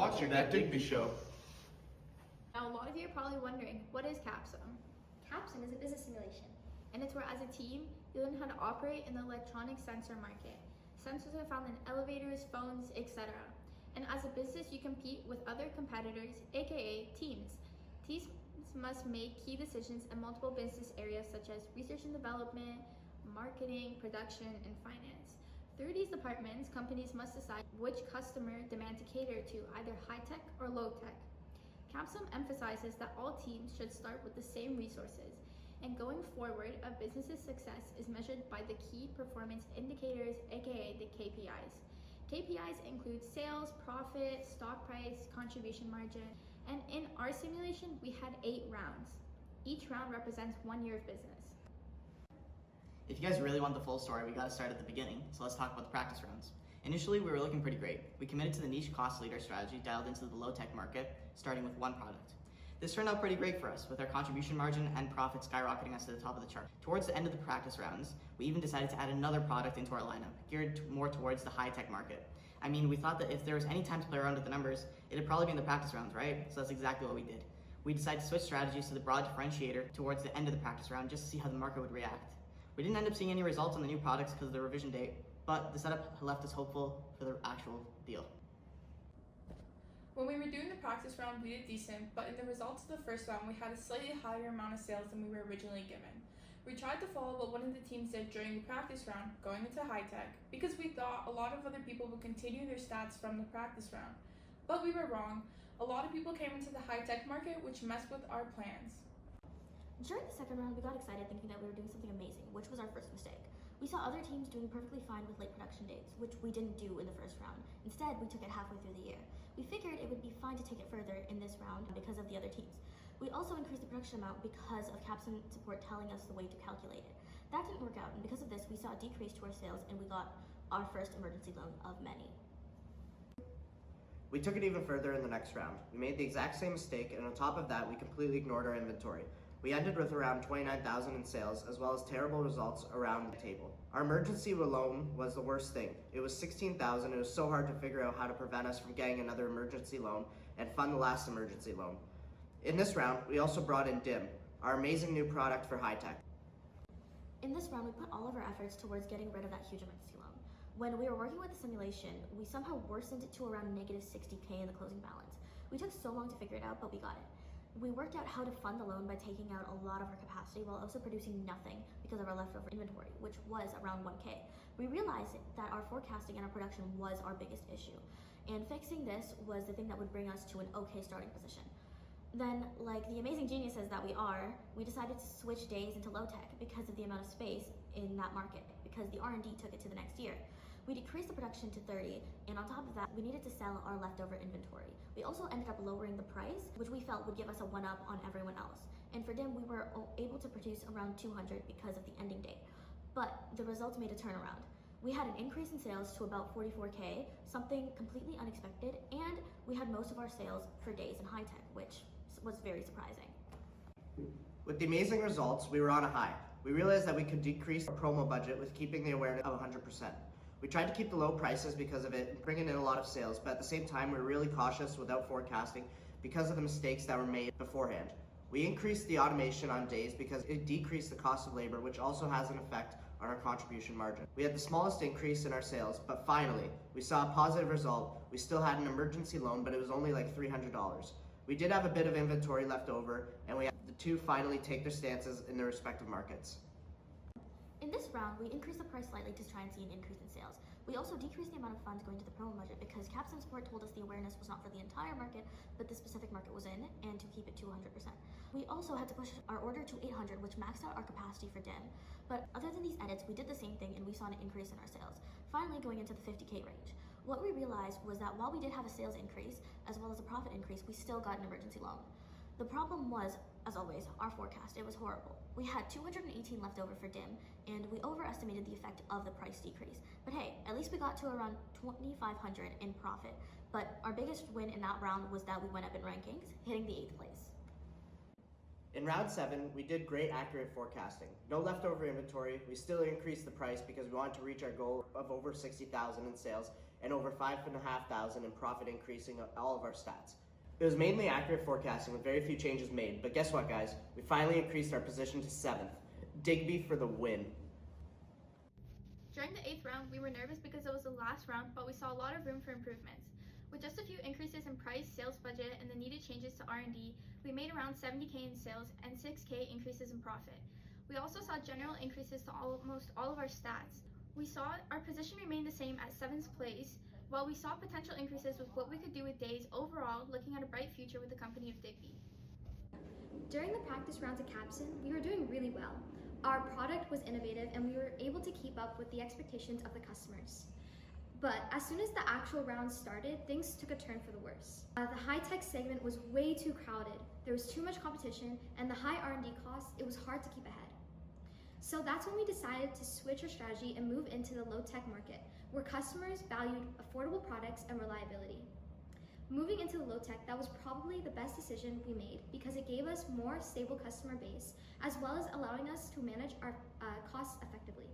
watching that Digby show. Now, a lot of you are probably wondering, what is CAPSIM? CAPSIM is a business simulation. And it's where, as a team, you learn how to operate in the electronic sensor market. Sensors are found in elevators, phones, etc. And as a business, you compete with other competitors, aka teams. Teams must make key decisions in multiple business areas such as research and development, marketing, production, and finance. Through these departments, companies must decide which customer demand to cater to, either high-tech or low-tech. CAPSIM emphasizes that all teams should start with the same resources, and going forward, a business's success is measured by the key performance indicators, aka the KPIs. KPIs include sales, profit, stock price, contribution margin, and in our simulation, we had 8 rounds. Each round represents 1 year of business. If you guys really want the full story, we gotta start at the beginning, so let's talk about the practice rounds. Initially, we were looking pretty great. We committed to the niche cost leader strategy dialed into the low-tech market, starting with one product. This turned out pretty great for us, with our contribution margin and profit skyrocketing us to the top of the chart. Towards the end of the practice rounds, we even decided to add another product into our lineup, geared more towards the high-tech market. I mean, we thought that if there was any time to play around with the numbers, it'd probably be in the practice rounds, right? So that's exactly what we did. We decided to switch strategies to the broad differentiator towards the end of the practice round just to see how the market would react. We didn't end up seeing any results on the new products because of the revision date, but the setup left us hopeful for the actual deal. When we were doing the practice round, we did decent, but in the results of the first round, we had a slightly higher amount of sales than we were originally given. We tried to follow what one of the teams did during the practice round, going into high-tech, because we thought a lot of other people would continue their stats from the practice round. But we were wrong. A lot of people came into the high-tech market, which messed with our plans. During the second round, we got excited thinking that we were doing something amazing, which was our first mistake. We saw other teams doing perfectly fine with late production dates, which we didn't do in the first round. Instead, we took it halfway through the year. We figured it would be fine to take it further in this round because of the other teams. We also increased the production amount because of CAPSIM support telling us the way to calculate it. That didn't work out, and because of this, we saw a decrease to our sales and we got our first emergency loan of many. We took it even further in the next round. We made the exact same mistake, and on top of that, we completely ignored our inventory. We ended with around 29,000 in sales, as well as terrible results around the table. Our emergency loan was the worst thing. It was 16,000. It was so hard to figure out how to prevent us from getting another emergency loan and fund the last emergency loan. In this round, we also brought in DIM, our amazing new product for high-tech. In this round, we put all of our efforts towards getting rid of that huge emergency loan. When we were working with the simulation, we somehow worsened it to around negative 60K in the closing balance. We took so long to figure it out, but we got it. We worked out how to fund the loan by taking out a lot of our capacity while also producing nothing because of our leftover inventory, which was around 1K. We realized that our forecasting and our production was our biggest issue, and fixing this was the thing that would bring us to an okay starting position. Then, like the amazing geniuses that we are, we decided to switch days into low-tech because of the amount of space in that market, because the R&D took it to the next year. We decreased the production to 30, and on top of that, we needed to sell our leftover inventory. We also ended up lowering the price, which we felt would give us a one-up on everyone else. And for DIM, we were able to produce around 200 because of the ending date. But the results made a turnaround. We had an increase in sales to about 44K, something completely unexpected, and we had most of our sales for days in high-tech, which was very surprising. With the amazing results, we were on a high. We realized that we could decrease our promo budget with keeping the awareness of 100%. We tried to keep the low prices because of it, bringing in a lot of sales, but at the same time, we were really cautious without forecasting because of the mistakes that were made beforehand. We increased the automation on days because it decreased the cost of labor, which also has an effect on our contribution margin. We had the smallest increase in our sales, but finally, we saw a positive result. We still had an emergency loan, but it was only like $300. We did have a bit of inventory left over, and we had the two finally take their stances in their respective markets. In this round, we increased the price slightly to try and see an increase in sales. We also decreased the amount of funds going to the promo budget because CAPSIM support told us the awareness was not for the entire market, but the specific market was in, and to keep it to 100%. We also had to push our order to 800, which maxed out our capacity for DIM. But other than these edits, we did the same thing and we saw an increase in our sales, finally going into the 50K range. What we realized was that while we did have a sales increase, as well as a profit increase, we still got an emergency loan. The problem was, as always, our forecast. It was horrible. We had 218 left over for DIM, and we overestimated the effect of the price decrease. But hey, at least we got to around 2,500 in profit. But our biggest win in that round was that we went up in rankings, hitting the 8th place. In round 7, we did great accurate forecasting. No leftover inventory, we still increased the price because we wanted to reach our goal of over 60,000 in sales, and over 5,500 in profit, increasing all of our stats. It was mainly accurate forecasting with very few changes made, but guess what, guys? We finally increased our position to 7th. Digby for the win. During the 8th round, we were nervous because it was the last round, but we saw a lot of room for improvements. With just a few increases in price, sales budget, and the needed changes to R&D, we made around 70K in sales and 6K increases in profit. We also saw general increases to almost all of our stats. We saw our position remain the same at 7th place, while we saw potential increases with what we could do with days overall, looking at a bright future with the company of Digby. During the practice rounds at Capson, we were doing really well. Our product was innovative and we were able to keep up with the expectations of the customers. But as soon as the actual rounds started, things took a turn for the worse. The high-tech segment was way too crowded. There was too much competition, and the high R&D costs, it was hard to keep ahead. So that's when we decided to switch our strategy and move into the low-tech market, where customers valued affordable products and reliability. Moving into the low-tech, that was probably the best decision we made because it gave us more stable customer base, as well as allowing us to manage our costs effectively.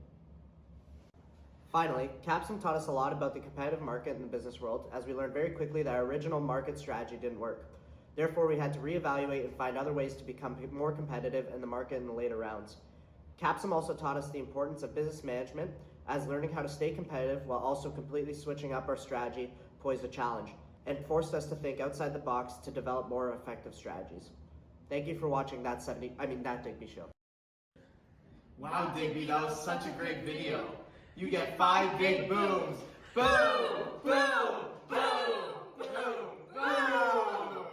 Finally, Capson taught us a lot about the competitive market in the business world, as we learned very quickly that our original market strategy didn't work. Therefore, we had to reevaluate and find other ways to become more competitive in the market in the later rounds. Capson also taught us the importance of business management, as learning how to stay competitive while also completely switching up our strategy posed a challenge, and forced us to think outside the box to develop more effective strategies. Thank you for watching that Digby show. Wow, Digby, that was such a great video. You get 5 big booms. Boom, boom, boom, boom, boom.